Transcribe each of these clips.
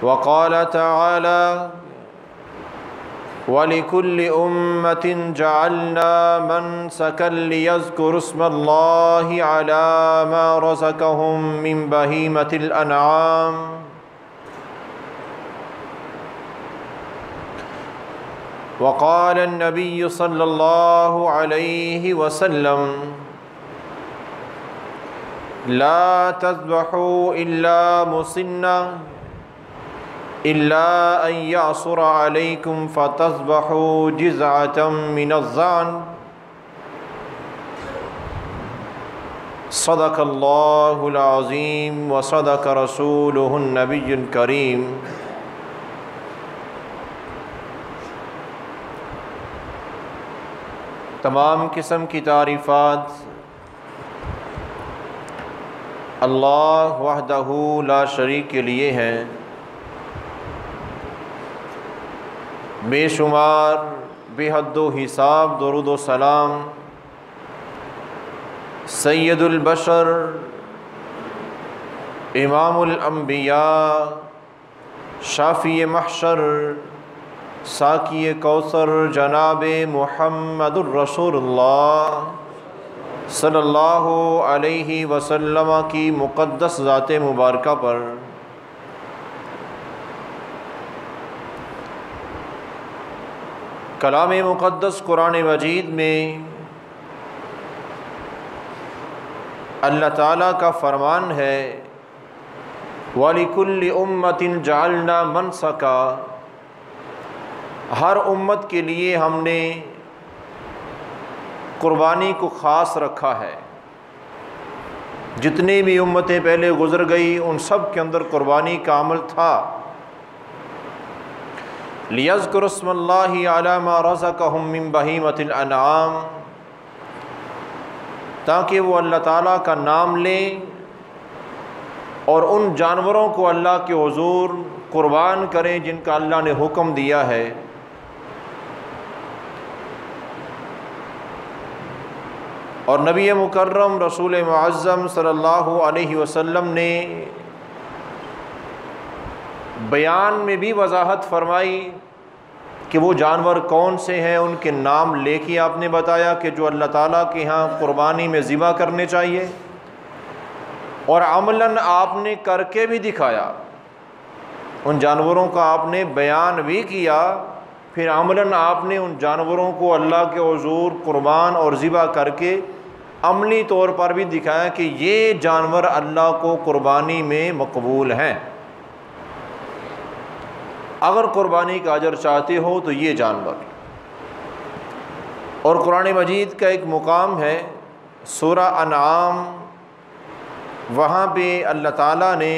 وقال تعالى وَلِكُلِّ أُمَّةٍ جَعَلْنَا مَنْسَكًا لِيَذْكُرُوا اسْمَ اللَّهِ عَلَى مَا رَزَقَهُم مِّن بَهِيمَةِ الْأَنْعَامِ وقال النبي صلى الله عليه وسلم لا تذبحوا إلا مسنًا إلا أن يعصر عليكم فتذبحوا جزعة من الضأن صدق الله العظيم وصدق رسوله النبي الكريم۔ تمام قسم کی تعریفات اللہ وحدہ لا شریک کے لیے ہیں۔ بے شمار بے حد و حساب درود و سلام سید البشر امام الانبیاء شافی محشر ساقی کوثر جناب محمد الرسول اللہ صلی اللہ علیہ وسلم کی مقدس ذات مبارکہ پر کلام مقدس قرآن مجید میں اللہ تعالیٰ کا فرمان ہے وَلِكُلِّ أُمَّةٍ جَعَلْنَا مَنْسَكًا، ہر امت کے لیے ہم نے قربانی کو خاص رکھا ہے۔ جتنی بھی امتیں پہلے گزر گئی ان سب کے اندر قربانی کا عمل تھا۔ لِيَذْكُرُوا اسْمَ اللَّهِ عَلَى مَا رَزَقَهُم مِّن بَهِيمَةِ الْأَنْعَامِ، تاکہ وہ اللہ تعالیٰ کا نام لیں اور ان جانوروں کو اللہ کے حضور قربان کریں جن کا اللہ نے حکم دیا ہے۔ اور نبی مکرم رسول معظم صلی اللہ علیہ وسلم نے بیان میں بھی وضاحت فرمائی کہ وہ جانور کون سے ہیں، ان کے نام لے کے آپ نے بتایا کہ جو اللہ تعالیٰ کے ہاں قربانی میں ذبح کرنے چاہیے، اور عملاً آپ نے کر کے بھی دکھایا، ان جانوروں کا آپ نے بیان بھی کیا، پھر عملاً آپ نے ان جانوروں کو اللہ کے حضور قربان اور ذبح کر کے عملی طور پر بھی دکھایا کہ یہ جانور اللہ کو قربانی میں مقبول ہیں۔ اگر قربانی کا اجر چاہتے ہو تو یہ جانور۔ اور قرآن مجید کا ایک مقام ہے سورہ انعام، وہاں پہ اللہ تعالیٰ نے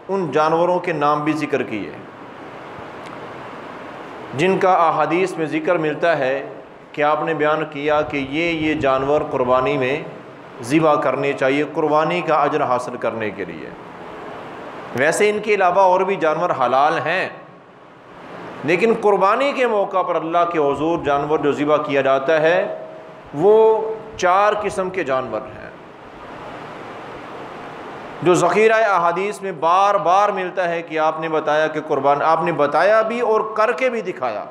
ان جانوروں کے نام بھی ذکر کیے جن کا احادیث میں ذکر ملتا ہے کہ آپ نے بیان کیا کہ یہ جانور قربانی میں ذبح کرنے چاہیے قربانی کا اجر حاصل کرنے کے لیے۔ ویسے ان کے علاوہ اور بھی جانور حلال ہیں، لیکن قربانی کے موقع پر اللہ کے حضور جانور جو ذبح کیا جاتا ہے وہ 4 قسم کے جانور ہیں جو ذخیرہ احادیث میں بار بار ملتا ہے کہ آپ نے بتایا کہ قربان، آپ نے بتایا بھی اور کر کے بھی دکھایا۔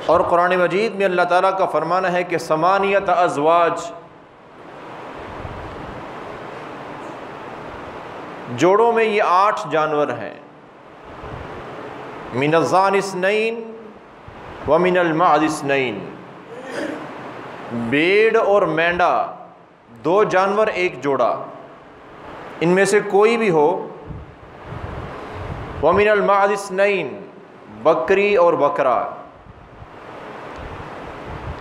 اور قرآن مجید میں اللہ تعالیٰ کا فرمانا ہے کہ 8 ازواج، جوڑوں میں یہ 8 جانور ہیں، من الضأن 2 ومن المعز 2، بھیڑ اور مینڈا 2 جانور 1 جوڑا، ان میں سے کوئی بھی ہو۔ ومن المعز 2، بکری اور بکرا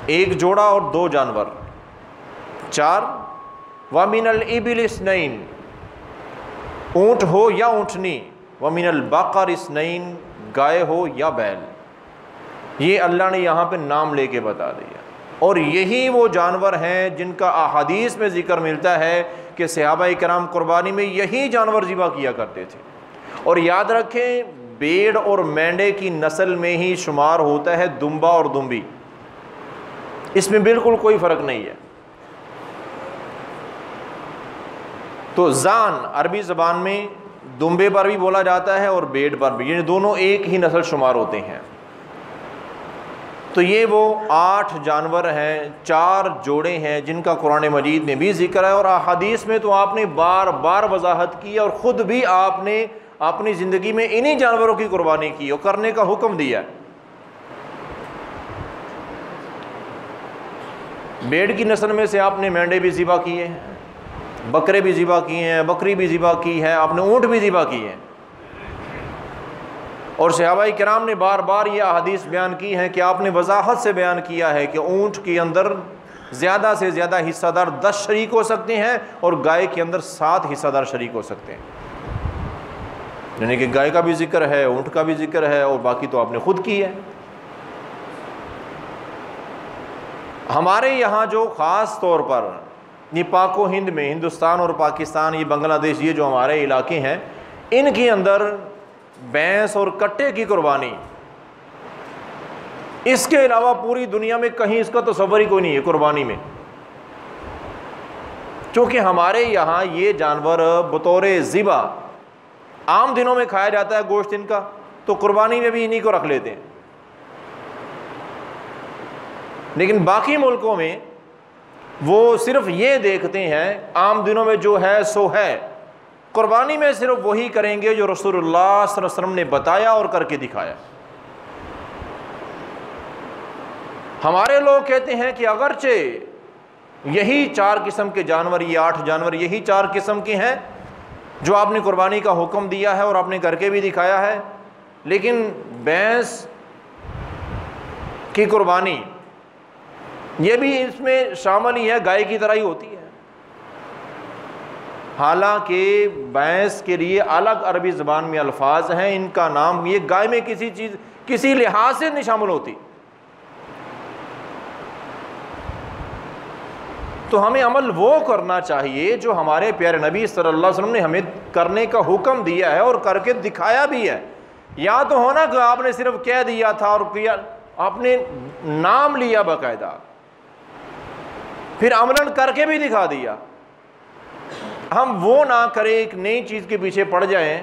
1 جوڑا اور 2 جانور 4۔ ومن الابل 2، اونٹ ہو یا اونٹنی۔ ومن البقر 2، گائے ہو یا بیل۔ یہ اللہ نے یہاں پہ نام لے کے بتا دیا، اور یہی وہ جانور ہیں جن کا احادیث میں ذکر ملتا ہے کہ صحابہ کرام قربانی میں یہی جانور ذبح کیا کرتے تھے۔ اور یاد رکھیں بھیڑ اور مینڈے کی نسل میں ہی شمار ہوتا ہے دمبا اور دمبی، اس میں بالکل کوئی فرق نہیں ہے۔ تو زان عربی زبان میں دمبے پر بھی بولا جاتا ہے اور بھیڑ پر بھی، یعنی دونوں ایک ہی نسل شمار ہوتے ہیں۔ تو یہ وہ 8 جانور ہیں، 4 جوڑے ہیں جن کا قرآن مجید میں بھی ذکر ہے، اور احادیث میں تو آپ نے بار بار وضاحت کی، اور خود بھی آپ نے اپنی زندگی میں انہی جانوروں کی قربانی کی اور کرنے کا حکم دیا۔ بھیڑ کی نسل میں سے آپ نے مینڈے بھی ذبح کیے ہیں، بکرے بھی ذبح کیے ہیں، بکری بھی ذبح کی ہے، آپ نے اونٹ بھی ذبح کیے ہیں، اور صحابہ کرام نے بار بار یہ احادیث بیان کی ہیں کہ آپ نے وضاحت سے بیان کیا ہے کہ اونٹ کے اندر زیادہ سے زیادہ حصہ دار 10 شریک ہو سکتے ہیں، اور گائے کے اندر 7 حصہ دار شریک ہو سکتے ہیں، یعنی کہ گائے کا بھی ذکر ہے، اونٹ کا بھی ذکر ہے، اور باقی تو آپ نے خود کی ہے۔ ہمارے یہاں جو خاص طور پر یہ پاک و ہند میں، ہندوستان اور پاکستان، یہ بنگلہ دیش، یہ جو ہمارے علاقے ہیں، ان کے اندر بھینس اور کٹے کی قربانی، اس کے علاوہ پوری دنیا میں کہیں اس کا تصور ہی کوئی نہیں ہے قربانی میں، چونکہ ہمارے یہاں یہ جانور بطور ذبح عام دنوں میں کھایا جاتا ہے گوشت ان کا، تو قربانی میں بھی انہی کو رکھ لیتے ہیں۔ لیکن باقی ملکوں میں وہ صرف یہ دیکھتے ہیں عام دنوں میں جو ہے سو ہے، قربانی میں صرف وہی کریں گے جو رسول اللہ صلی اللہ علیہ وسلم نے بتایا اور کر کے دکھایا۔ ہمارے لوگ کہتے ہیں کہ اگرچہ یہی 4 قسم کے جانور، یہ 8 جانور یہی 4 قسم کے ہیں جو آپ نے قربانی کا حکم دیا ہے اور آپ نے کر کے بھی دکھایا ہے، لیکن بھینس کی قربانی یہ بھی اس میں شامل ہی ہے، گائے کی طرح ہی ہوتی ہے، حالانکہ بھینس کے لیے الگ عربی زبان میں الفاظ ہیں، ان کا نام یہ گائے میں کسی لحاظ سے نہیں شامل ہوتی۔ تو ہمیں عمل وہ کرنا چاہیے جو ہمارے پیارے نبی صلی اللہ علیہ وسلم نے ہمیں کرنے کا حکم دیا ہے اور کر کے دکھایا بھی ہے۔ یا تو ہونا کہ آپ نے صرف کہہ دیا تھا اور کیا، آپ نے نام لیا باقاعدہ، پھر عملاً کر کے بھی دکھا دیا۔ ہم وہ نہ کریں، ایک نئی چیز کے پیچھے پڑ جائیں،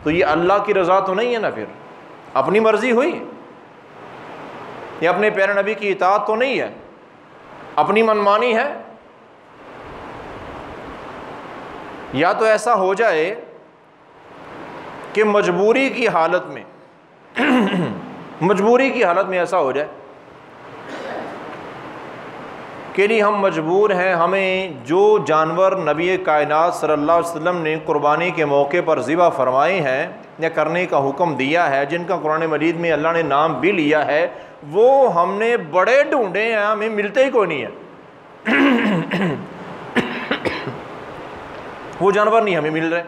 تو یہ اللہ کی رضا تو نہیں ہے نا، پھر اپنی مرضی ہوئی، یہ اپنے پیارے نبی کی اطاعت تو نہیں ہے، اپنی منمانی ہے۔ یا تو ایسا ہو جائے کہ مجبوری کی حالت میں ایسا ہو جائے کہ نہیں، ہم مجبور ہیں، ہمیں جو جانور نبی کائنات صلی اللہ علیہ وسلم نے قربانی کے موقع پر ذبح فرمائے ہیں یا کرنے کا حکم دیا ہے، جن کا قرآن مجید میں اللہ نے نام بھی لیا ہے، وہ ہم نے بڑے ڈھونڈے ہیں، ہمیں ملتے ہی کوئی نہیں ہے، وہ جانور نہیں ہمیں مل رہے،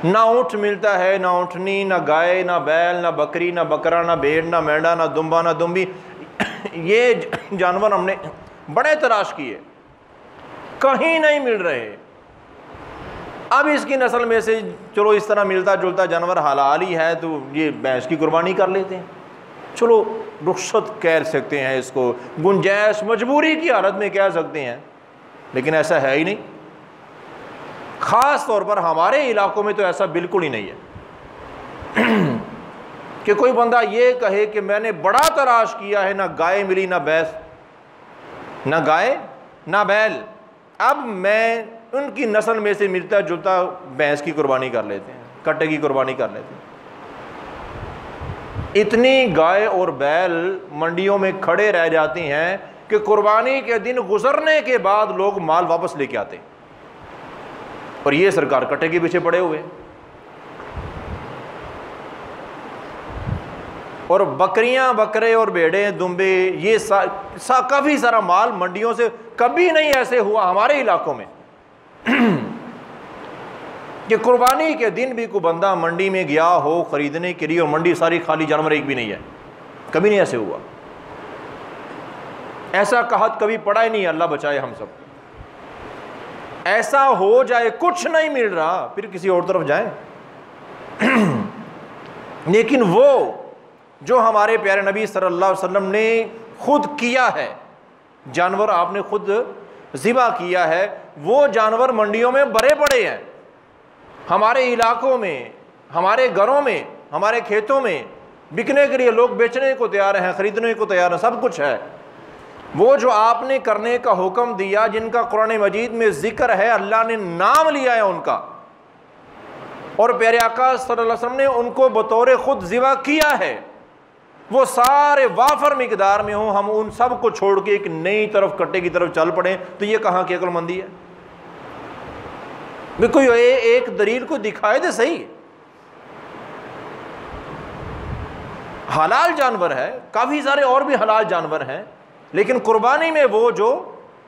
نہ اونٹ ملتا ہے، نہ اونٹنی، نہ گائے، نہ بیل، نہ بکری، نہ بکرا، نہ بھیڑ، نہ مینڈا، نہ دمبا، نہ دمبی، یہ جانور ہم نے بڑے تلاش کیے، کہیں نہیں مل رہے۔ اب اس کی نسل میں سے چلو اس طرح ملتا جلتا جانور حلال ہی ہے تو یہ بھینس کی قربانی کر لیتے ہیں، چلو رخصت کہہ سکتے ہیں اس کو، گنجائش مجبوری کی حالت میں کہہ سکتے ہیں، لیکن ایسا ہے ہی نہیں۔ خاص طور پر ہمارے علاقوں میں تو ایسا بالکل ہی نہیں ہے کہ کوئی بندہ یہ کہے کہ میں نے بڑا تلاش کیا ہے، نہ گائے ملی، نہ بھینس، نہ گائے نہ بیل، اب میں ان کی نسل میں سے ملتا جلتا بھینس کی قربانی کر لیتے ہیں، کٹے کی قربانی کر لیتے ہیں۔ اتنی گائے اور بیل منڈیوں میں کھڑے رہ جاتے ہیں کہ قربانی کے دن گزرنے کے بعد لوگ مال واپس لے کے آتے ہیں، اور یہ سرکار کٹے کے پیچھے پڑے ہوئے۔ اور بکریاں، بکرے اور بھیڑیں، دمبے، یہ کافی سارا مال منڈیوں سے، کبھی نہیں ایسے ہوا ہمارے علاقوں میں کہ قربانی کے دن بھی کوئی بندہ منڈی میں گیا ہو خریدنے کے لیے اور منڈی ساری خالی، جانور ایک بھی نہیں ہے، کبھی نہیں ایسے ہوا، ایسا قحط کبھی پڑا ہی نہیں، اللہ بچائے ہم سب۔ ایسا ہو جائے کچھ نہیں مل رہا، پھر کسی اور طرف جائیں لیکن وہ جو ہمارے پیارے نبی صلی اللہ علیہ وسلم نے خود کیا ہے، جانور آپ نے خود ذبح کیا ہے وہ جانور منڈیوں میں بھرے پڑے ہیں، ہمارے علاقوں میں، ہمارے گھروں میں، ہمارے کھیتوں میں بکنے کے لیے لوگ بیچنے کو تیار ہیں، خریدنے کو تیار ہیں، سب کچھ ہے۔ وہ جو آپ نے کرنے کا حکم دیا، جن کا قرآن مجید میں ذکر ہے، اللہ نے نام لیا ہے ان کا، اور پیارے آقا صلی اللہ علیہ وسلم نے ان کو بطور خود ذبح کیا ہے، وہ سارے وافر مقدار میں ہوں، ہم ان سب کو چھوڑ کے ایک نئی طرف کٹے کی طرف چل پڑیں، تو یہ کہاں کی عقل مندی ہے؟ بھی کوئی ایک دلیل کو دکھائے دے صحیح۔ حلال جانور ہے، کافی سارے اور بھی حلال جانور ہیں، لیکن قربانی میں وہ جو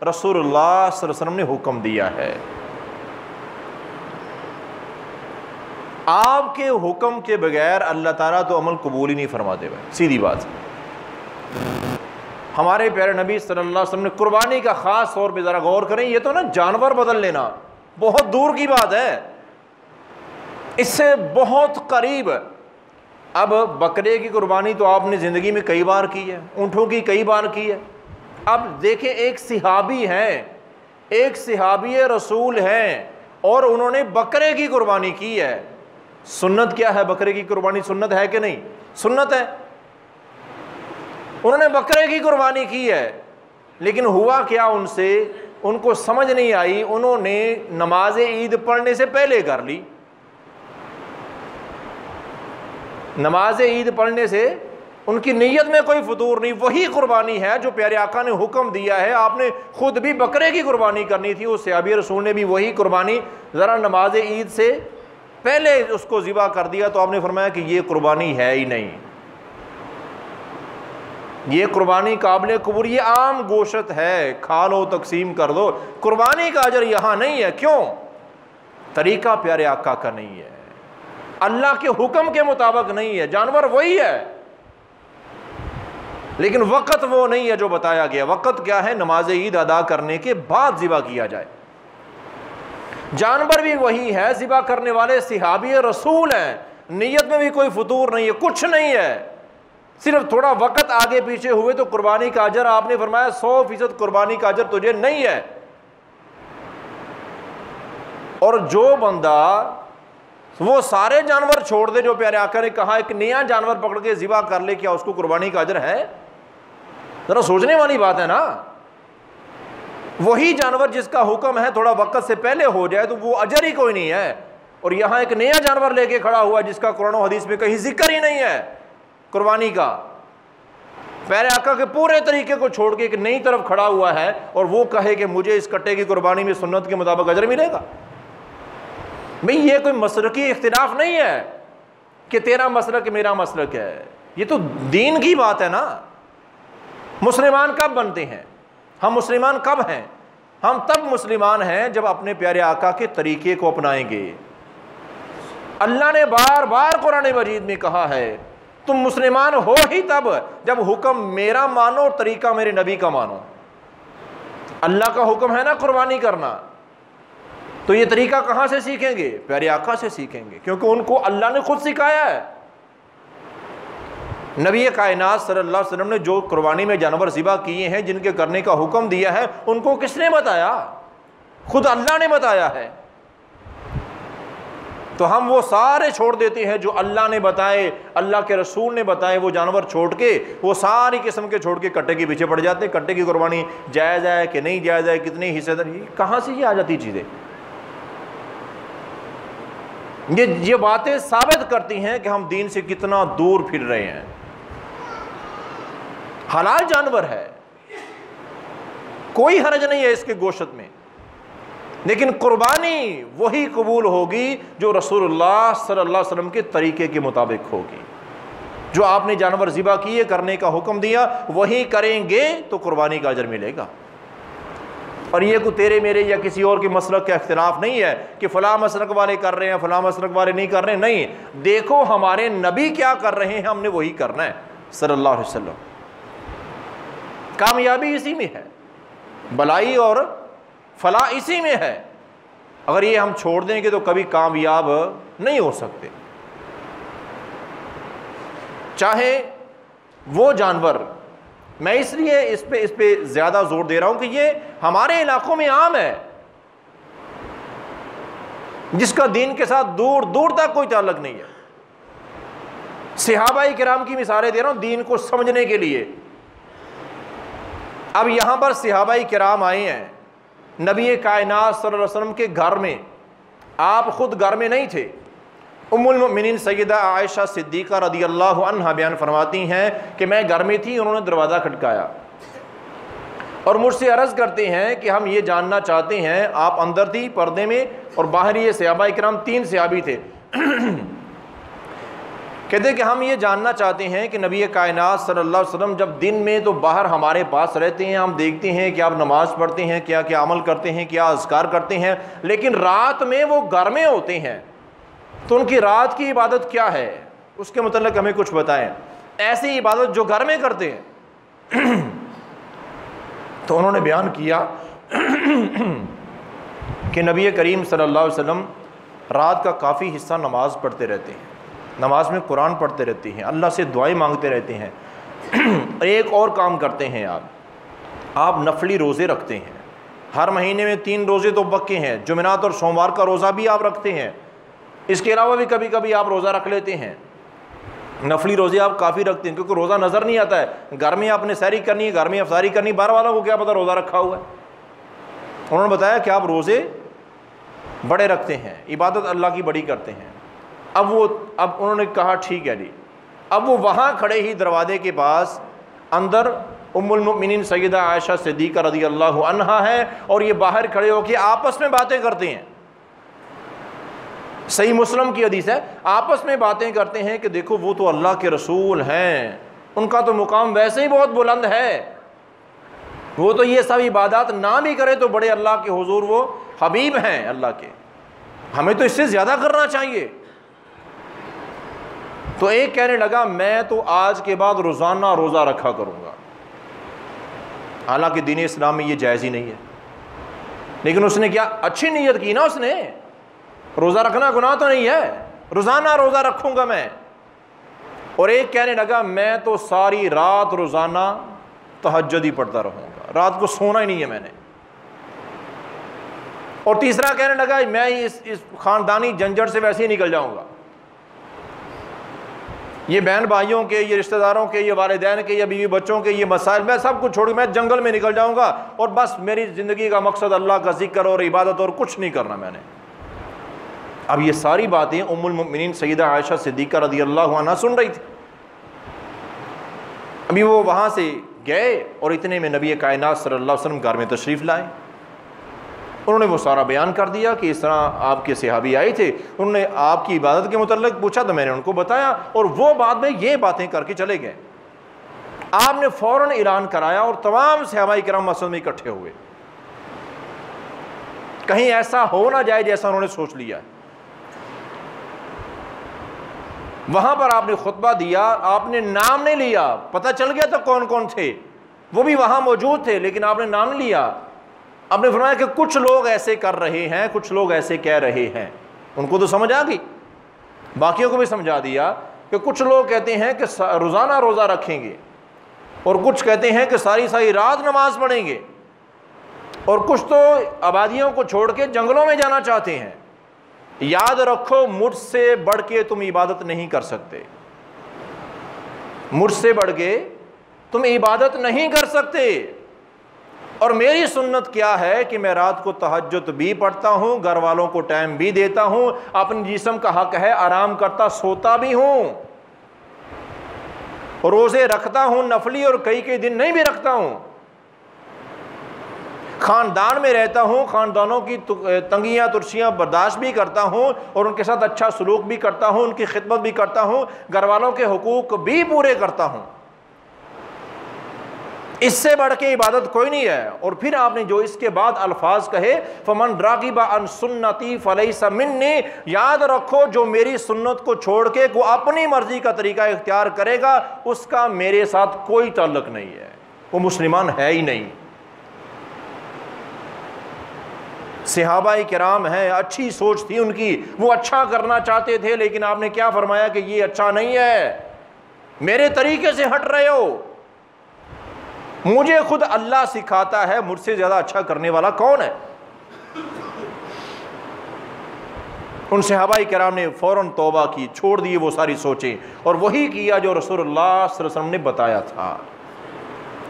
رسول اللہ صلی اللہ علیہ وسلم نے حکم دیا ہے، آپ کے حکم کے بغیر اللہ تعالیٰ تو عمل قبول ہی نہیں فرماتے بھائی، سیدھی بات۔ ہمارے پیارے نبی صلی اللہ علیہ وسلم نے قربانی کا خاص طور پہ ذرا غور کریں، یہ تو نا جانور بدل لینا بہت دور کی بات ہے، اس سے بہت قریب۔ اب بکرے کی قربانی تو آپ نے زندگی میں کئی بار کی ہے، اونٹوں کی کئی بار کی ہے۔ اب دیکھیں ایک صحابی ہیں، ایک صحابی رسول ہیں، اور انہوں نے بکرے کی قربانی کی ہے۔ سنت کیا ہے؟ بکرے کی قربانی سنت ہے کہ نہیں؟ سنت ہے۔ انہوں نے بکرے کی قربانی کی ہے، لیکن ہوا کیا ان سے؟ ان کو سمجھ نہیں آئی، انہوں نے نماز عید پڑھنے سے پہلے کر لی۔ نماز عید پڑھنے سے ان کی نیت میں کوئی فطور نہیں، وہی قربانی ہے جو پیارے آقا نے حکم دیا ہے۔ آپ نے خود بھی بکرے کی قربانی کرنی تھی، اس صحابی رسول نے بھی وہی قربانی ذرا نماز عید سے پہلے اس کو ذبح کر دیا، تو آپ نے فرمایا کہ یہ قربانی ہے ہی نہیں، یہ قربانی قابل قبول، یہ عام گوشت ہے، کھا لو تقسیم کر دو، قربانی کا اجر یہاں نہیں ہے۔ کیوں؟ طریقہ پیارے آقا کا نہیں ہے، اللہ کے حکم کے مطابق نہیں ہے، جانور وہی ہے لیکن وقت وہ نہیں ہے جو بتایا گیا۔ وقت کیا ہے؟ نماز عید ادا کرنے کے بعد ذبح کیا جائے۔ جانور بھی وہی ہے، ذبح کرنے والے صحابی رسول ہیں، نیت میں بھی کوئی فطور نہیں ہے، کچھ نہیں ہے، صرف تھوڑا وقت آگے پیچھے ہوئے تو قربانی کا اجر آپ نے فرمایا 100% قربانی کا اجر تجھے نہیں ہے۔ اور جو بندہ وہ سارے جانور چھوڑ دے جو پیارے آقا نے کہا، ایک نیا جانور پکڑ کے ذبح کر لے، کیا اس کو قربانی کا اجر ہے؟ ذرا سوچنے والی بات ہے نا۔ وہی جانور جس کا حکم ہے تھوڑا وقت سے پہلے ہو جائے تو وہ اجر ہی کوئی نہیں ہے، اور یہاں ایک نیا جانور لے کے کھڑا ہوا جس کا قرآن و حدیث میں کہیں ذکر ہی نہیں ہے قربانی کا۔ پیارے آقا کے پورے طریقے کو چھوڑ کے ایک نئی طرف کھڑا ہوا ہے، اور وہ کہے کہ مجھے اس کٹے کی قربانی میں سنت کے مطابق اجر ملے گا۔ بھئی یہ کوئی مسلکی اختلاف نہیں ہے کہ تیرا مسلک میرا مسلک ہے، یہ تو دین کی بات ہے نا۔ مسلمان کب بنتے ہیں؟ ہم مسلمان کب ہیں؟ ہم تب مسلمان ہیں جب اپنے پیارے آقا کے طریقے کو اپنائیں گے۔ اللہ نے بار بار قرآن مجید میں کہا ہے تم مسلمان ہو ہی تب جب حکم میرا مانو اور طریقہ میرے نبی کا مانو۔ اللہ کا حکم ہے نا قربانی کرنا، تو یہ طریقہ کہاں سے سیکھیں گے؟ پیارے آقا سے سیکھیں گے، کیونکہ ان کو اللہ نے خود سکھایا ہے۔ نبی کائنات صلی اللہ علیہ وسلم نے جو قربانی میں جانور ذبح کیے ہیں، جن کے کرنے کا حکم دیا ہے، ان کو کس نے بتایا؟ خود اللہ نے بتایا ہے۔ تو ہم وہ سارے چھوڑ دیتے ہیں جو اللہ نے بتائے، اللہ کے رسول نے بتائے، وہ جانور چھوڑ کے، وہ ساری قسم کے چھوڑ کے کٹے کے پیچھے پڑ جاتے ہیں۔ کٹے کی قربانی جائز ہے کہ نہیں جائز ہے، کتنی حصے داری، کہاں سے یہ آ جاتی چیزیں؟ یہ باتیں ثابت کرتی ہیں کہ ہم دین سے کتنا دور پھر رہے ہیں۔ حلال جانور ہے، کوئی حرج نہیں ہے اس کے گوشت میں، لیکن قربانی وہی قبول ہوگی جو رسول اللہ صلی اللہ علیہ وسلم کے طریقے کے مطابق ہوگی۔ جو آپ نے جانور ذبح کیے، کرنے کا حکم دیا، وہی کریں گے تو قربانی کا اجر ملے گا۔ اور یہ کوئی تیرے میرے یا کسی اور کے مسلک کا اختلاف نہیں ہے کہ فلاں مسلک والے کر رہے ہیں، فلاں مسلک والے نہیں کر رہے ہیں، نہیں، دیکھو ہمارے نبی کیا کر رہے ہیں، ہم نے وہی کرنا ہے صلی اللہ علیہ وسلم۔ کامیابی اسی میں ہے، بلائی اور فلاح اسی میں ہے۔ اگر یہ ہم چھوڑ دیں گے تو کبھی کامیاب نہیں ہو سکتے۔ چاہے وہ جانور میں اس لیے اس پہ زیادہ زور دے رہا ہوں کہ یہ ہمارے علاقوں میں عام ہے، جس کا دین کے ساتھ دور دور تک کوئی تعلق نہیں ہے۔ صحابہ کرام کی مثالیں دے رہا ہوں دین کو سمجھنے کے لیے۔ اب یہاں پر صحابہ کرام آئے ہیں نبی کائنات صلی اللہ علیہ وسلم کے گھر میں، آپ خود گھر میں نہیں تھے۔ ام المؤمنین سیدہ عائشہ صدیقہ رضی اللہ عنہا بیان فرماتی ہیں کہ میں گھر میں تھی، انہوں نے دروازہ کھٹکایا اور مجھ سے عرض کرتے ہیں کہ ہم یہ جاننا چاہتے ہیں، آپ اندر تھی پردے میں اور باہر یہ صحابہ کرام 3 صحابی تھے، کہتے کہ ہم یہ جاننا چاہتے ہیں کہ نبی کائنات صلی اللہ علیہ وسلم جب دن میں تو باہر ہمارے پاس رہتے ہیں، ہم دیکھتے ہیں کہ آپ نماز پڑھتے ہیں، کیا کیا عمل کرتے ہیں، کیا اذکار کرتے ہیں، لیکن رات میں وہ گھر میں ہوتے ہیں، تو ان کی رات کی عبادت کیا ہے، اس کے متعلق ہمیں کچھ بتائیں، ایسی عبادت جو گھر میں کرتے ہیں۔ تو انہوں نے بیان کیا کہ نبی کریم صلی اللہ علیہ وسلم رات کا کافی حصہ نماز پڑھتے رہتے ہیں، نماز میں قرآن پڑھتے رہتے ہیں، اللہ سے دعائیں مانگتے رہتے ہیں۔ ایک اور کام کرتے ہیں آپ نفلی روزے رکھتے ہیں، ہر مہینے میں 3 روزے تو پکے ہیں، جمعرات اور سوموار کا روزہ بھی آپ رکھتے ہیں، اس کے علاوہ بھی کبھی کبھی آپ روزہ رکھ لیتے ہیں، نفلی روزے آپ کافی رکھتے ہیں، کیونکہ روزہ نظر نہیں آتا ہے، گھر میں آپ نے سحری کرنی ہے، گھر میں افطاری کرنی، باہر والوں کو کیا پتہ روزہ رکھا ہوا ہے۔ انہوں نے بتایا کہ آپ روزے بڑے رکھتے ہیں، عبادت اللہ کی بڑی کرتے ہیں۔ اب انہوں نے کہا ٹھیک ہے جی، اب وہ وہاں کھڑے ہی دروازے کے پاس اندر ام المؤمنین سیدہ عائشہ صدیقہ رضی اللہ عنہا ہے اور یہ باہر کھڑے ہو کے آپس میں باتیں کرتے ہیں۔ صحیح مسلم کی حدیث ہے، آپس میں باتیں کرتے ہیں کہ دیکھو وہ تو اللہ کے رسول ہیں، ان کا تو مقام ویسے ہی بہت بلند ہے، وہ تو یہ سب عبادات نہ بھی کرے تو بڑے اللہ کے حضور وہ حبیب ہیں اللہ کے، ہمیں تو اس سے زیادہ کرنا چاہیے۔ تو ایک کہنے لگا میں تو آج کے بعد روزانہ روزہ رکھا کروں گا، حالانکہ دین اسلام میں یہ جائز ہی نہیں ہے، لیکن اس نے کیا اچھی نیت کی نا، اس نے روزہ رکھنا گناہ تو نہیں ہے، روزانہ روزہ رکھوں گا میں۔ اور ایک کہنے لگا میں تو ساری رات روزانہ تہجد ہی پڑھتا رہوں گا، رات کو سونا ہی نہیں ہے میں نے۔ اور تیسرا کہنے لگا میں اس خاندانی جھنجھٹ سے ویسے ہی نکل جاؤں گا، یہ بہن بھائیوں کے، یہ رشتہ داروں کے، یہ والدین کے، یہ بیوی بچوں کے، یہ مسائل میں سب کچھ چھوڑ کے میں جنگل میں نکل جاؤں گا اور بس میری زندگی کا مقصد اللہ کا ذکر اور عبادت اور کچھ نہیں کرنا میں نے۔ اب یہ ساری باتیں ام المؤمنین سیدہ عائشہ صدیقہ رضی اللہ عنہا سن رہی تھی۔ ابھی وہ وہاں سے گئے اور اتنے میں نبی کائنات صلی اللہ علیہ وسلم گھر میں تشریف لائے، انہوں نے وہ سارا بیان کر دیا کہ اس طرح آپ کے صحابی آئے تھے، انہوں نے آپ کی عبادت کے متعلق پوچھا تو میں نے ان کو بتایا، اور وہ بعد میں یہ باتیں کر کے چلے گئے۔ آپ نے فوراً اعلان کرایا اور تمام صحابہ کرام مسجد میں اکٹھے ہوئے، کہیں ایسا ہو نہ جائے جیسا انہوں نے سوچ لیا۔ وہاں پر آپ نے خطبہ دیا، آپ نے نام نہیں لیا، پتہ چل گیا تھا کون کون تھے، وہ بھی وہاں موجود تھے، لیکن آپ نے نام نہیں لیا۔ آپ نے فرمایا کہ کچھ لوگ ایسے کر رہے ہیں، کچھ لوگ ایسے کہہ رہے ہیں، ان کو تو سمجھ آ گئی، باقیوں کو بھی سمجھا دیا کہ کچھ لوگ کہتے ہیں کہ روزانہ روزہ رکھیں گے، اور کچھ کہتے ہیں کہ ساری رات نماز پڑھیں گے، اور کچھ تو آبادیوں کو چھوڑ کے جنگلوں میں جانا چاہتے ہیں۔ یاد رکھو مجھ سے بڑھ کے تم عبادت نہیں کر سکتے، مجھ سے بڑھ کے تم عبادت نہیں کر سکتے، اور میری سنت کیا ہے کہ میں رات کو تہجد بھی پڑھتا ہوں، گھر والوں کو ٹائم بھی دیتا ہوں، اپنے جسم کا حق ہے آرام کرتا سوتا بھی ہوں، روزے رکھتا ہوں نفلی، اور کئی دن نہیں بھی رکھتا ہوں، خاندان میں رہتا ہوں، خاندانوں کی تنگیاں ترشیاں برداشت بھی کرتا ہوں، اور ان کے ساتھ اچھا سلوک بھی کرتا ہوں، ان کی خدمت بھی کرتا ہوں، گھر والوں کے حقوق بھی پورے کرتا ہوں، اس سے بڑھ کے عبادت کوئی نہیں ہے۔ اور پھر آپ نے جو اس کے بعد الفاظ کہے فمن راغب عن سنتی فلیس منی، یاد رکھو جو میری سنت کو چھوڑ کے کو اپنی مرضی کا طریقہ اختیار کرے گا اس کا میرے ساتھ کوئی تعلق نہیں ہے، وہ مسلمان ہے ہی نہیں۔ صحابہ کرام ہیں، اچھی سوچ تھی ان کی، وہ اچھا کرنا چاہتے تھے، لیکن آپ نے کیا فرمایا کہ یہ اچھا نہیں ہے، میرے طریقے سے ہٹ رہے ہو۔ مجھے خود اللہ سکھاتا ہے مجھ سے زیادہ اچھا کرنے والا کون ہے۔ ان صحابہ کرام نے فوراً توبہ کی، چھوڑ دی وہ ساری سوچیں اور وہی کیا جو رسول اللہ صلی اللہ علیہ وسلم نے بتایا تھا۔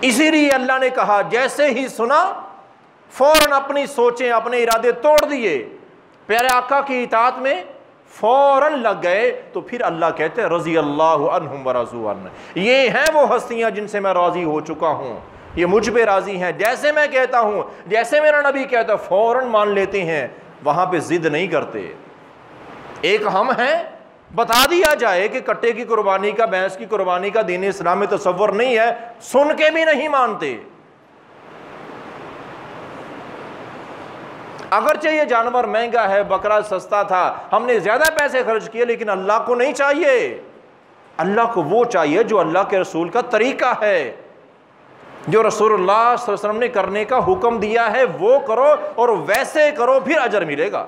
اسی لیے اللہ نے کہا جیسے ہی سنا فوراً اپنی سوچیں، اپنے ارادے توڑ دیے، پیارے آقا کی اطاعت میں فوراً لگ گئے۔ تو پھر اللہ کہتے ہیں رضی اللہ عنہم ورضوا عنہ، یہ ہیں وہ ہستیاں جن سے میں راضی ہو چکا ہوں، یہ مجھ پہ راضی ہیں، جیسے میں کہتا ہوں، جیسے میرا نبی کہتا ہے فوراً مان لیتے ہیں، وہاں پہ ضد نہیں کرتے۔ ایک ہم ہیں، بتا دیا جائے کہ کٹے کی قربانی کا، بھینس کی قربانی کا دین اسلام میں تصور نہیں ہے، سن کے بھی نہیں مانتے۔ اگرچہ یہ جانور مہنگا ہے، بکرا سستا تھا، ہم نے زیادہ پیسے خرچ کیے، لیکن اللہ کو نہیں چاہیے۔ اللہ کو وہ چاہیے جو اللہ کے رسول کا طریقہ ہے، جو رسول اللہ صلی اللہ علیہ وسلم نے کرنے کا حکم دیا ہے وہ کرو، اور ویسے کرو، پھر اجر ملے گا۔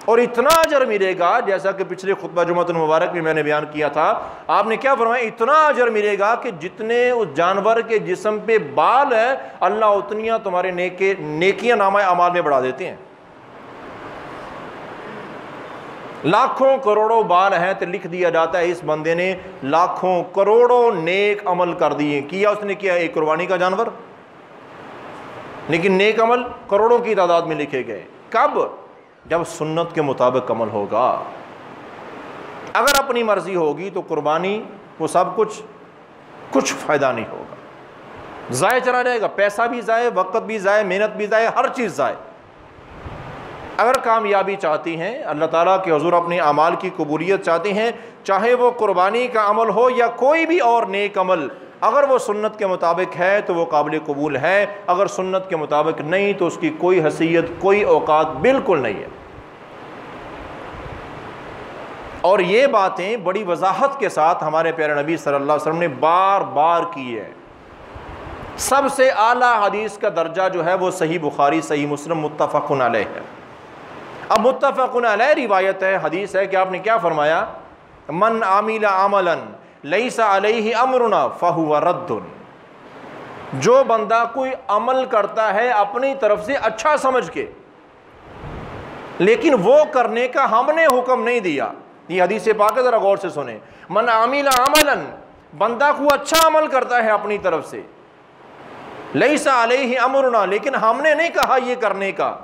اور اتنا اجر ملے گا، جیسا کہ پچھلے خطبہ جمعۃ المبارک میں میں نے بیان کیا تھا، آپ نے کیا فرمایا، اتنا اجر ملے گا کہ جتنے اس جانور کے جسم پہ بال ہے اللہ اتنیاں تمہارے نیکیاں نامہ اعمال میں بڑھا دیتے ہیں۔ لاکھوں کروڑوں بال ہیں تو لکھ دیا جاتا ہے اس بندے نے لاکھوں کروڑوں نیک عمل کر دیے، کیا اس نے کیا ایک قربانی کا جانور، لیکن نیک عمل کروڑوں کی تعداد میں لکھے گئے۔ کب؟ جب سنت کے مطابق عمل ہوگا۔ اگر اپنی مرضی ہوگی تو قربانی وہ سب کچھ فائدہ نہیں ہوگا، ضائع چلا جائے گا، پیسہ بھی ضائع، وقت بھی ضائع، محنت بھی ضائع، ہر چیز ضائع۔ اگر کامیابی چاہتی ہیں، اللہ تعالیٰ کے حضور اپنے اعمال کی قبولیت چاہتے ہیں، چاہے وہ قربانی کا عمل ہو یا کوئی بھی اور نیک عمل، اگر وہ سنت کے مطابق ہے تو وہ قابل قبول ہے، اگر سنت کے مطابق نہیں تو اس کی کوئی حیثیت، کوئی اوقات بالکل نہیں ہے۔ اور یہ باتیں بڑی وضاحت کے ساتھ ہمارے پیارے نبی صلی اللہ علیہ وسلم نے بار بار کی ہے۔ سب سے اعلیٰ حدیث کا درجہ جو ہے وہ صحیح بخاری، صحیح مسلم، متفق علیہ ہے۔ اب متفق علیہ روایت ہے، حدیث ہے کہ آپ نے کیا فرمایا، من عمل عملا لیس علیہ امرنا فہو رد، جو بندہ کوئی عمل کرتا ہے اپنی طرف سے اچھا سمجھ کے، لیکن وہ کرنے کا ہم نے حکم نہیں دیا، یہ حدیث پاک ہے، ذرا غور سے سنیں، من عمل عملا، بندہ کو اچھا عمل کرتا ہے اپنی طرف سے، لیس علیہ امرنا، لیکن ہم نے نہیں کہا یہ کرنے کا،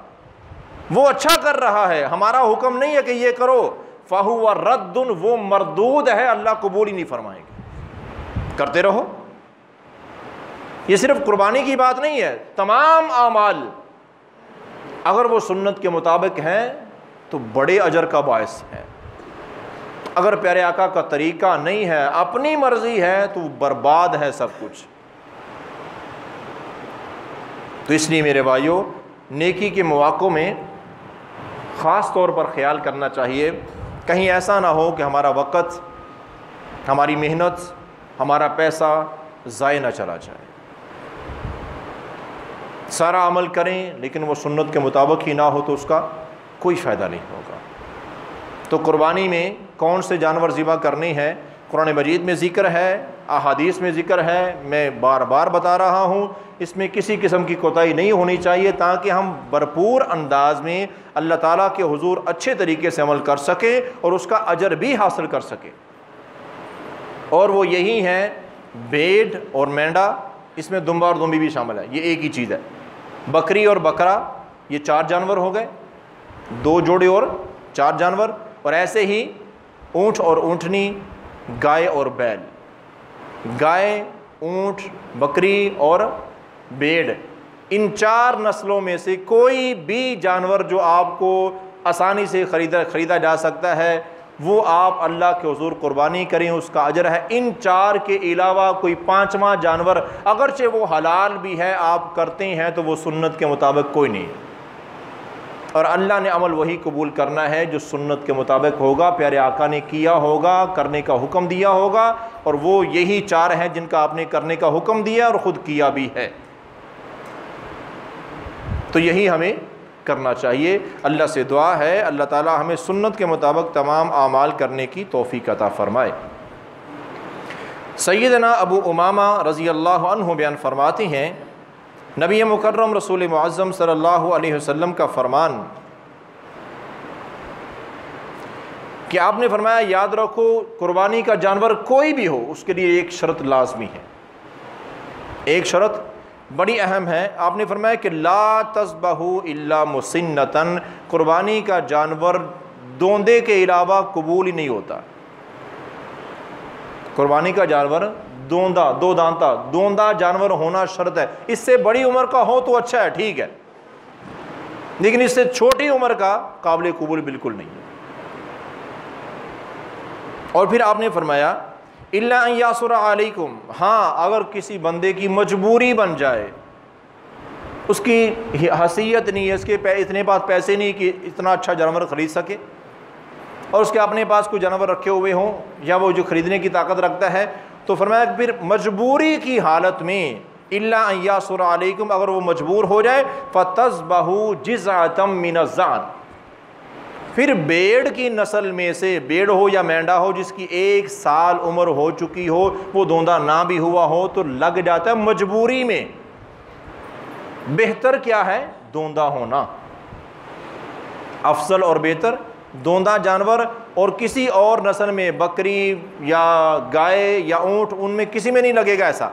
وہ اچھا کر رہا ہے، ہمارا حکم نہیں ہے کہ یہ کرو، فَهُوَ رَدٌ، وہ مردود ہے، اللہ قبول ہی نہیں فرمائیں گے، کرتے رہو۔ یہ صرف قربانی کی بات نہیں ہے، تمام اعمال اگر وہ سنت کے مطابق ہیں تو بڑے اجر کا باعث ہے، اگر پیارے آقا کا طریقہ نہیں ہے، اپنی مرضی ہے، تو برباد ہے سب کچھ۔ تو اس لیے میرے بھائیوں، نیکی کے مواقع میں خاص طور پر خیال کرنا چاہیے، کہیں ایسا نہ ہو کہ ہمارا وقت، ہماری محنت، ہمارا پیسہ ضائع نہ چلا جائے۔ سارا عمل کریں لیکن وہ سنت کے مطابق ہی نہ ہو تو اس کا کوئی فائدہ نہیں ہوگا۔ تو قربانی میں کون سے جانور ذبح کرنے ہیں، قرآن مجید میں ذکر ہے، احادیث میں ذکر ہے، میں بار بار بتا رہا ہوں، اس میں کسی قسم کی کوتاہی نہیں ہونی چاہیے، تاکہ ہم بھرپور انداز میں اللہ تعالیٰ کے حضور اچھے طریقے سے عمل کر سکیں اور اس کا اجر بھی حاصل کر سکیں۔ اور وہ یہی ہیں بھیڑ اور مینڈا، اس میں دمبا اور دمبی بھی شامل ہے، یہ ایک ہی چیز ہے۔ بکری اور بکرا، یہ 4 جانور ہو گئے، 2 جوڑے اور 4 جانور، اور ایسے ہی اونٹ اور اونٹنی، گائے اور بیل، گائے، اونٹ، بکری اور بھیڑ، ان 4 نسلوں میں سے کوئی بھی جانور جو آپ کو آسانی سے خریدا جا سکتا ہے وہ آپ اللہ کے حضور قربانی کریں، اس کا اجر ہے۔ ان 4 کے علاوہ کوئی 5واں جانور اگرچہ وہ حلال بھی ہے آپ کرتے ہیں تو وہ سنت کے مطابق کوئی نہیں، اور اللہ نے عمل وہی قبول کرنا ہے جو سنت کے مطابق ہوگا، پیارے آقا نے کیا ہوگا، کرنے کا حکم دیا ہوگا، اور وہ یہی 4 ہیں جن کا آپ نے کرنے کا حکم دیا اور خود کیا بھی ہے۔ تو یہی ہمیں کرنا چاہیے۔ اللہ سے دعا ہے اللہ تعالی ہمیں سنت کے مطابق تمام اعمال کرنے کی توفیق عطا فرمائے۔ سیدنا ابو امامہ رضی اللہ عنہ بیان فرماتے ہیں نبی مکرم رسول معظم صلی اللہ علیہ وسلم کا فرمان کہ آپ نے فرمایا یاد رکھو قربانی کا جانور کوئی بھی ہو اس کے لیے ایک شرط لازمی ہے، ایک شرط بڑی اہم ہے۔ آپ نے فرمایا کہ لا تذبحوا الا مسنۃ، قربانی کا جانور دوندے کے علاوہ قبول ہی نہیں ہوتا۔ قربانی کا جانور دوندا جانور ہونا شرط ہے۔ اس سے بڑی عمر کا ہو تو اچھا ہے، ٹھیک ہے، لیکن اس سے چھوٹی عمر کا قابل قبول بالکل نہیں ہے۔ اور پھر آپ نے فرمایا الا ان یاسر علیکم، ہاں اگر کسی بندے کی مجبوری بن جائے، اس کی حیثیت نہیں ہے، اس کے اتنے پاس پیسے نہیں کہ اتنا اچھا جانور خرید سکے، اور اس کے اپنے پاس کوئی جانور رکھے ہوئے ہوں یا وہ جو خریدنے کی طاقت رکھتا ہے، تو فرمایا کہ پھر مجبوری کی حالت میں الا ان یاسر علیکم، اگر وہ مجبور ہو جائے فتذبحوا جزعۃ من الضأن، پھر بھیڑ کی نسل میں سے، بھیڑ ہو یا مینڈا ہو جس کی 1 سال عمر ہو چکی ہو، وہ دوندا نہ بھی ہوا ہو تو لگ جاتا ہے مجبوری میں۔ بہتر کیا ہے؟ دوندا ہونا افضل اور بہتر دوندا جانور، اور کسی اور نسل میں بکری یا گائے یا اونٹ ان میں کسی میں نہیں لگے گا ایسا۔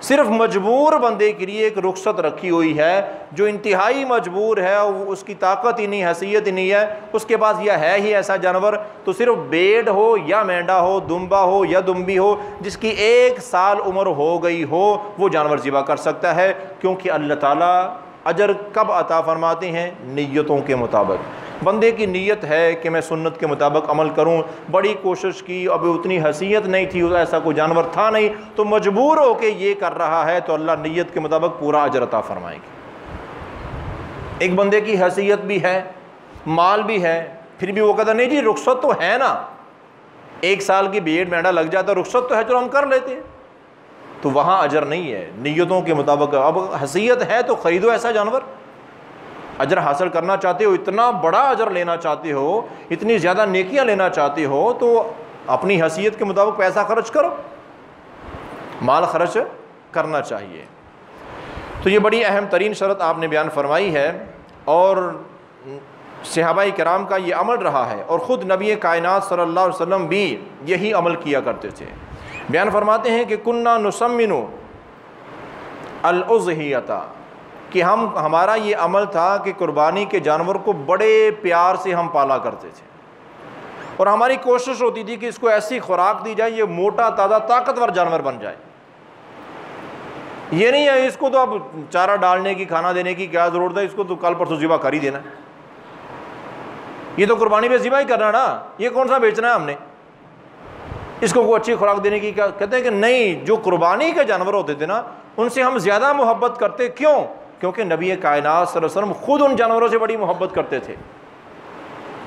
صرف مجبور بندے کے لیے ایک رخصت رکھی ہوئی ہے، جو انتہائی مجبور ہے، اس کی طاقت ہی نہیں، حیثیت ہی نہیں ہے، اس کے پاس یہ ہے ہی ایسا جانور، تو صرف بھیڑ ہو یا مینڈا ہو، دمبا ہو یا دمبی ہو، جس کی 1 سال عمر ہو گئی ہو، وہ جانور ذبح کر سکتا ہے، کیونکہ اللہ تعالیٰ اجر کب عطا فرماتے ہیں؟ نیتوں کے مطابق۔ بندے کی نیت ہے کہ میں سنت کے مطابق عمل کروں، بڑی کوشش کی، اب اتنی حیثیت نہیں تھی، ایسا کوئی جانور تھا نہیں، تو مجبور ہو کے یہ کر رہا ہے، تو اللہ نیت کے مطابق پورا اجر عطا فرمائے گی۔ ایک بندے کی حیثیت بھی ہے، مال بھی ہے، پھر بھی وہ کہتا نہیں جی رخصت تو ہے نا، 1 سال کی بھیڑ مینڈا لگ جاتا ہے، رخصت تو ہے، چلو ہم کر لیتے ہیں، تو وہاں اجر نہیں ہے نیتوں کے مطابق۔ اب حیثیت ہے تو خریدو ایسا جانور، اجر حاصل کرنا چاہتے ہو، اتنا بڑا اجر لینا چاہتے ہو، اتنی زیادہ نیکیاں لینا چاہتے ہو، تو اپنی حیثیت کے مطابق پیسہ خرچ کرو، مال خرچ کرنا چاہیے۔ تو یہ بڑی اہم ترین شرط آپ نے بیان فرمائی ہے، اور صحابہ کرام کا یہ عمل رہا ہے، اور خود نبی کائنات صلی اللہ علیہ وسلم بھی یہی عمل کیا کرتے تھے۔ بیان فرماتے ہیں کہ کننا نسمن الاضحیۃ، کہ ہمارا یہ عمل تھا کہ قربانی کے جانور کو بڑے پیار سے ہم پالا کرتے تھے، اور ہماری کوشش ہوتی تھی کہ اس کو ایسی خوراک دی جائے یہ موٹا تازہ طاقتور جانور بن جائے۔ یہ نہیں ہے اس کو تو اب چارہ ڈالنے کی، کھانا دینے کی کیا ضرورت ہے، اس کو تو کل پرسوں ذبح کر ہی دینا، یہ تو قربانی پہ ذبح ہی کرنا نا، یہ کون سا بیچنا ہے ہم نے، اس کو کوئی اچھی خوراک دینے کی کیا؟ کہتے ہیں کہ نہیں، جو قربانی کے جانور ہوتے تھے نا ان سے ہم زیادہ محبت کرتے، کیوں؟ کیونکہ نبی کائنات صلی اللہ علیہ وسلم خود ان جانوروں سے بڑی محبت کرتے تھے،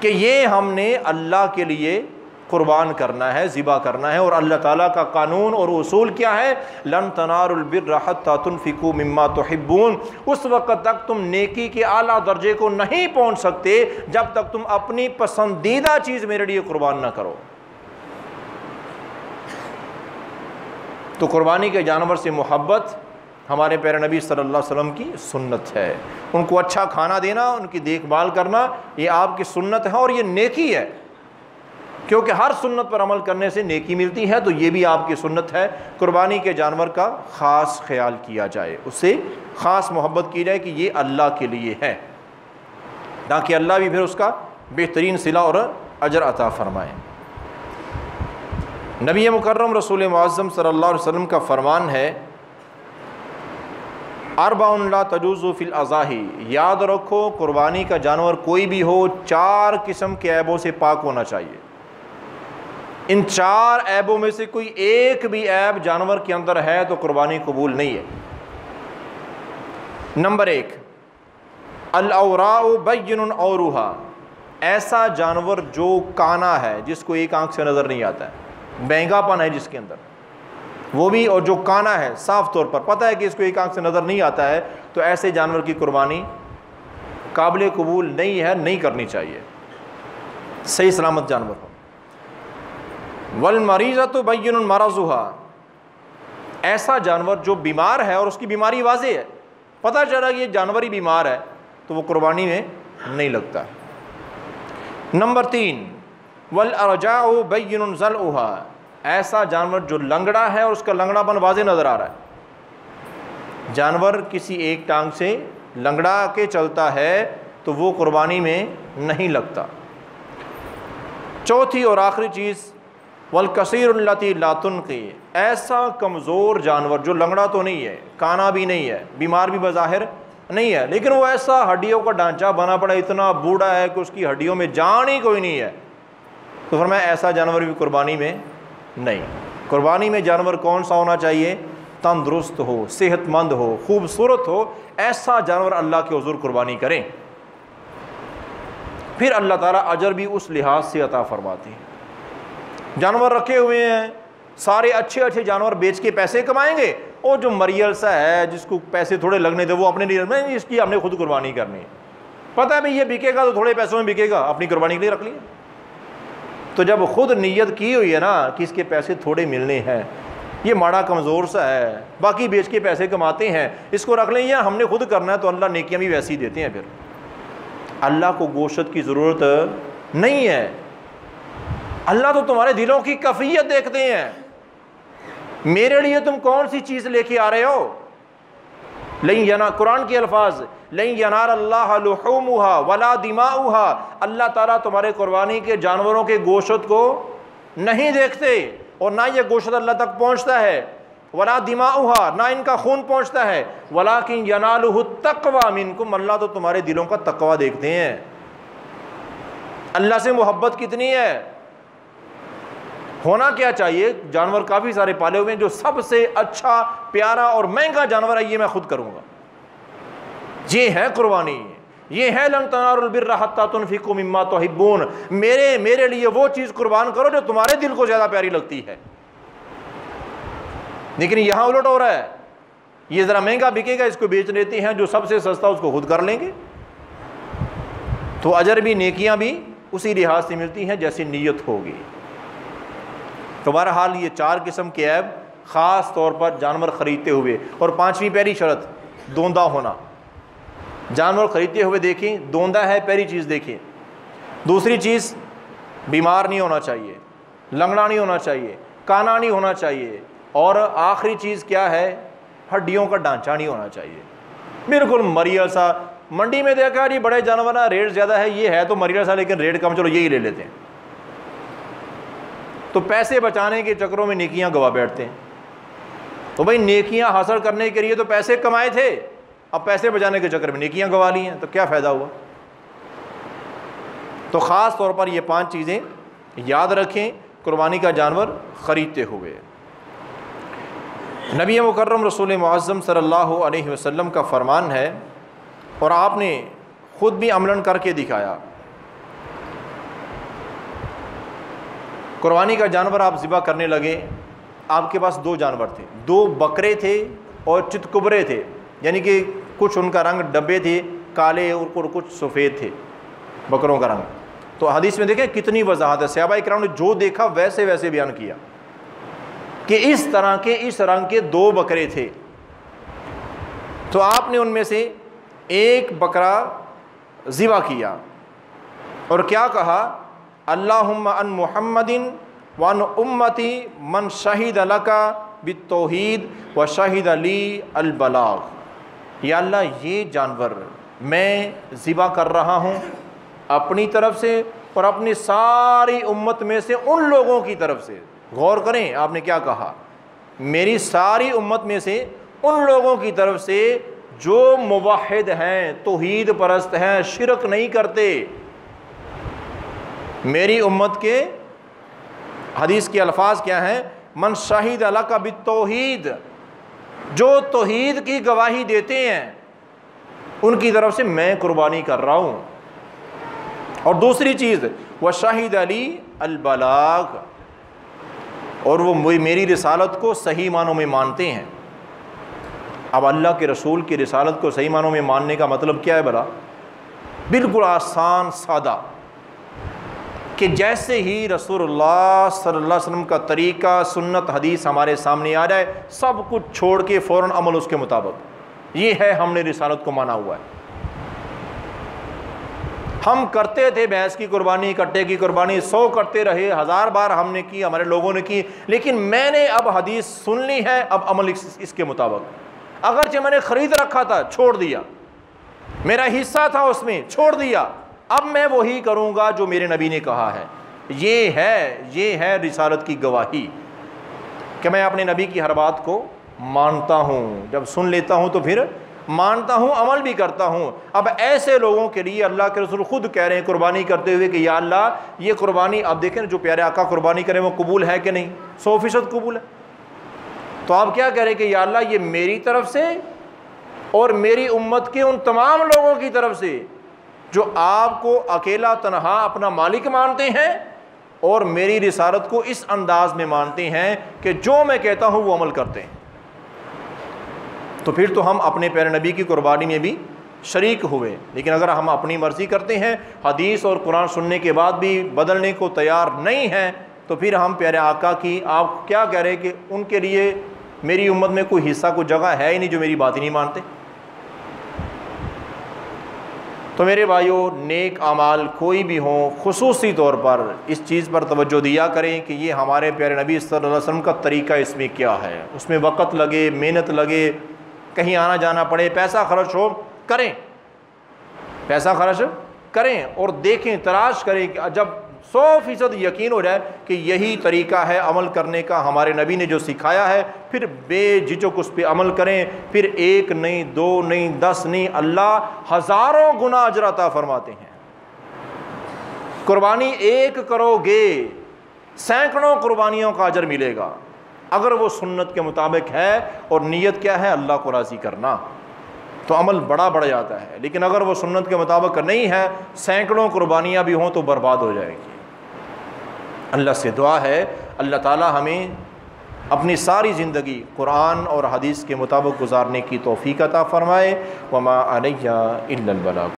کہ یہ ہم نے اللہ کے لیے قربان کرنا ہے، ذبح کرنا ہے، اور اللہ تعالیٰ کا قانون اور اصول کیا ہے؟ لن تنالوا البر حتى تنفقوا مما تحبون، اس وقت تک تم نیکی کے اعلیٰ درجے کو نہیں پہنچ سکتے جب تک تم اپنی پسندیدہ چیز میرے لیے قربان نہ کرو۔ تو قربانی کے جانور سے محبت ہمارے پیارے نبی صلی اللہ علیہ وسلم کی سنت ہے، ان کو اچھا کھانا دینا، ان کی دیکھ بھال کرنا، یہ آپ کی سنت ہے، اور یہ نیکی ہے، کیونکہ ہر سنت پر عمل کرنے سے نیکی ملتی ہے، تو یہ بھی آپ کی سنت ہے۔ قربانی کے جانور کا خاص خیال کیا جائے، اس سے خاص محبت کی جائے کہ یہ اللہ کے لیے ہے، تاکہ اللہ بھی پھر اس کا بہترین صلہ اور اجر عطا فرمائے۔ نبی مکرم رسول معظم صلی اللہ علیہ وسلم کا فرمان ہے اربع لا تجوز فی الاضاحی، یاد رکھو قربانی کا جانور کوئی بھی ہو 4 قسم کے عیبوں سے پاک ہونا چاہیے، ان 4 عیبوں میں سے کوئی ایک بھی عیب جانور کے اندر ہے تو قربانی قبول نہیں ہے۔ نمبر 1 الاوراء بین اوروہا، ایسا جانور جو کانا ہے، جس کو ایک آنکھ سے نظر نہیں آتا ہے، بینگا پن ہے جس کے اندر، وہ بھی، اور جو کانا ہے صاف طور پر پتہ ہے کہ اس کو ایک آنکھ سے نظر نہیں آتا ہے، تو ایسے جانور کی قربانی قابل قبول نہیں ہے، نہیں کرنی چاہیے، صحیح سلامت جانور ہو۔ والمریضۃ بین مرضها، ایسا جانور جو بیمار ہے اور اس کی بیماری واضح ہے، پتہ چلا کہ یہ جانور ہی بیمار ہے، تو وہ قربانی میں نہیں لگتا ہے۔ نمبر 3، والارجاء بین ضلعها، ایسا جانور جو لنگڑا ہے اور اس کا لنگڑا پن واضح نظر آ رہا ہے، جانور کسی ایک ٹانگ سے لنگڑا کے چلتا ہے تو وہ قربانی میں نہیں لگتا۔ چوتھی اور آخری چیز، والکثیر التی لا تنقی، ایسا کمزور جانور جو لنگڑا تو نہیں ہے، کانا بھی نہیں ہے، بیمار بھی بظاہر نہیں ہے، لیکن وہ ایسا ہڈیوں کا ڈھانچہ بنا پڑا، اتنا بوڑھا ہے کہ اس کی ہڈیوں میں جان ہی کوئی نہیں ہے، تو فرمایا ایسا جانور بھی قربانی میں نہیں۔ قربانی میں جانور کون سا ہونا چاہیے؟ تندرست ہو، صحت مند ہو، خوبصورت ہو، ایسا جانور اللہ کے حضور قربانی کریں، پھر اللہ تعالیٰ اجر بھی اس لحاظ سے عطا فرماتے ہیں۔ جانور رکھے ہوئے ہیں، سارے اچھے اچھے جانور بیچ کے پیسے کمائیں گے، اور جو مریل سا ہے جس کو پیسے تھوڑے لگنے تھے وہ اپنے لیے رکھنا ہے، اس کی ہم نے خود قربانی کرنی ہے، پتہ ہے بھائی یہ بکے گا تو تھوڑے پیسوں میں بکے گا، اپنی قربانی کے لیے رکھ لیا۔ تو جب خود نیت کی ہوئی ہے نا کہ اس کے پیسے تھوڑے ملنے ہیں، یہ ماڑا کمزور سا ہے، باقی بیچ کے پیسے کماتے ہیں، اس کو رکھ لیں، یا ہم نے خود کرنا ہے، تو اللہ نیکیاں بھی ویسی دیتے ہیں۔ پھر اللہ کو گوشت کی ضرورت نہیں ہے، اللہ تو تمہارے دلوں کی کیفیت دیکھتے ہیں، میرے لیے تم کون سی چیز لے کے آ رہے ہو۔ قرآن کے الفاظ، لن ینال اللہ لحومها ولا دماؤها، اللہ تعالیٰ تمہارے قربانی کے جانوروں کے گوشت کو نہیں دیکھتے، اور نہ یہ گوشت اللہ تک پہنچتا ہے، ولا دماؤها، نہ ان کا خون پہنچتا ہے، ولکن ینالہ التقوی منکم، اللہ تو تمہارے دلوں کا تقوی دیکھتے ہیں۔ اللہ سے محبت کتنی ہے؟ ہونا کیا چاہیے؟ جانور کافی سارے پالے ہوئے ہیں، جو سب سے اچھا پیارا اور مہنگا جانور ہے یہ میں خود کروں گا، یہ ہے قربانی، یہ ہے لن تنالوا البر حتی تنفقوا مما تحبون، میرے لیے وہ چیز قربان کرو جو تمہارے دل کو زیادہ پیاری لگتی ہے۔ لیکن یہاں الٹ ہو رہا ہے، یہ ذرا مہنگا بکے گا اس کو بیچ لیتے ہیں، جو سب سے سستا اس کو خود کر لیں گے، تو اجر بھی نیکیاں بھی اسی لحاظ سے ملتی ہیں جیسی نیت ہوگی۔ تو بہرحال یہ 4 قسم کے عیب خاص طور پر جانور خریدتے ہوئے، اور 5ویں پہلی شرط دوندا ہونا، جانور خریدتے ہوئے دیکھیں دوندا ہے، پہلی چیز دیکھیں، دوسری چیز بیمار نہیں ہونا چاہیے، لنگڑا نہیں ہونا چاہیے، کانا نہیں ہونا چاہیے، اور آخری چیز کیا ہے؟ ہڈیوں کا ڈھانچہ نہیں ہونا چاہیے، بالکل مریل سا۔ منڈی میں دیکھا جی بڑے جانور نا ریٹ زیادہ ہے، یہ ہے تو مریل سا لیکن ریٹ کم، چلو یہی لے لیتے ہیں، تو پیسے بچانے کے چکروں میں نیکیاں گوا بیٹھتے ہیں۔ تو بھائی نیکیاں حاصل کرنے کے لیے تو پیسے کمائے تھے، اب پیسے بچانے کے چکر میں نیکیاں گوا لی ہیں، تو کیا فائدہ ہوا؟ تو خاص طور پر یہ 5 چیزیں یاد رکھیں قربانی کا جانور خریدتے ہوئے۔ نبی مکرم رسول معظم صلی اللہ علیہ وسلم کا فرمان ہے، اور آپ نے خود بھی عملاً کر کے دکھایا، قربانی کا جانور آپ ذبح کرنے لگے، آپ کے پاس 2 جانور تھے، 2 بکرے تھے اور چتکبرے تھے، یعنی کہ کچھ ان کا رنگ ڈبے تھے کالے اور کچھ سفید تھے بکروں کا رنگ۔ تو حدیث میں دیکھیں کتنی وضاحت ہے، صحابہ کرام نے جو دیکھا ویسے ویسے بیان کیا کہ اس طرح کے اس رنگ کے 2 بکرے تھے۔ تو آپ نے ان میں سے ایک بکرا ذبح کیا اور کیا کہا؟ اللہم ان محمد وان امتی من شہید لک بالتوحید و شہید لی البلاغ، یا اللہ یہ جانور میں ذبح کر رہا ہوں اپنی طرف سے اور اپنی ساری امت میں سے ان لوگوں کی طرف سے۔ غور کریں آپ نے کیا کہا، میری ساری امت میں سے ان لوگوں کی طرف سے جو موحد ہیں، توحید پرست ہیں، شرک نہیں کرتے۔ میری امت کے حدیث کے الفاظ کیا ہیں؟ من شہید لک بالتوحید، جو توحید کی گواہی دیتے ہیں ان کی طرف سے میں قربانی کر رہا ہوں۔ اور دوسری چیز وشہد علی البلاغ، اور وہ میری رسالت کو صحیح معنوں میں مانتے ہیں۔ اب اللہ کے رسول کی رسالت کو صحیح معنوں میں ماننے کا مطلب کیا ہے بھلا؟ بالکل آسان سادہ، کہ جیسے ہی رسول اللہ صلی اللہ علیہ وسلم کا طریقہ، سنت، حدیث ہمارے سامنے آ جائے، سب کچھ چھوڑ کے فوراً عمل اس کے مطابق۔ یہ ہے ہم نے رسالت کو مانا ہوا ہے۔ ہم کرتے تھے بھینس کی قربانی، کٹے کی قربانی، 100 کرتے رہے، 1000 بار ہم نے کی، ہمارے لوگوں نے کی، لیکن میں نے اب حدیث سن لی ہے، اب عمل اس کے مطابق۔ اگرچہ میں نے خرید رکھا تھا، چھوڑ دیا، میرا حصہ تھا اس میں، چھوڑ دیا، اب میں وہی کروں گا جو میرے نبی نے کہا ہے۔ یہ ہے رسالت کی گواہی کہ میں اپنے نبی کی ہر بات کو مانتا ہوں، جب سن لیتا ہوں تو پھر مانتا ہوں، عمل بھی کرتا ہوں۔ اب ایسے لوگوں کے لیے اللہ کے رسول خود کہہ رہے ہیں قربانی کرتے ہوئے کہ یا اللہ یہ قربانی، اب دیکھیں جو پیارے آقا قربانی کریں وہ قبول ہے کہ نہیں؟ 100% قبول ہے۔ تو آپ کیا کہہ رہے ہیں کہ یا اللہ یہ میری طرف سے اور میری امت کے ان تمام لوگوں کی طرف سے جو آپ کو اکیلا تنہا اپنا مالک مانتے ہیں اور میری رسالت کو اس انداز میں مانتے ہیں کہ جو میں کہتا ہوں وہ عمل کرتے ہیں، تو پھر تو ہم اپنے پیارے نبی کی قربانی میں بھی شریک ہوئے۔ لیکن اگر ہم اپنی مرضی کرتے ہیں، حدیث اور قرآن سننے کے بعد بھی بدلنے کو تیار نہیں ہیں، تو پھر ہم پیارے آقا کی، آپ کیا کہہ رہے ہیں کہ ان کے لیے میری امت میں کوئی حصہ، کوئی جگہ ہے ہی نہیں جو میری بات ہی نہیں مانتے۔ تو میرے بھائیوں، نیک اعمال کوئی بھی ہوں، خصوصی طور پر اس چیز پر توجہ دیا کریں کہ یہ ہمارے پیارے نبی صلی اللہ علیہ وسلم کا طریقہ اس میں کیا ہے۔ اس میں وقت لگے، محنت لگے، کہیں آنا جانا پڑے، پیسہ خرچ ہو، کریں، پیسہ خرچ کریں اور دیکھیں، تلاش کریں کہ جب 100% یقین ہو جائے کہ یہی طریقہ ہے عمل کرنے کا، ہمارے نبی نے جو سکھایا ہے، پھر بے جھجک اس پہ عمل کریں۔ پھر 1 نہیں، 2 نہیں، 10 نہیں، اللہ ہزاروں گنا اجر عطا فرماتے ہیں۔ قربانی 1 کرو گے، سینکڑوں قربانیوں کا اجر ملے گا، اگر وہ سنت کے مطابق ہے، اور نیت کیا ہے؟ اللہ کو راضی کرنا، تو عمل بڑا بڑھ جاتا ہے۔ لیکن اگر وہ سنت کے مطابق نہیں ہے، سینکڑوں قربانیاں بھی ہوں تو برباد ہو جائے گی۔ اللہ سے دعا ہے اللہ تعالی ہمیں اپنی ساری زندگی قرآن اور حدیث کے مطابق گزارنے کی توفیق عطا فرمائے۔ وما علیہ الا البلاغ۔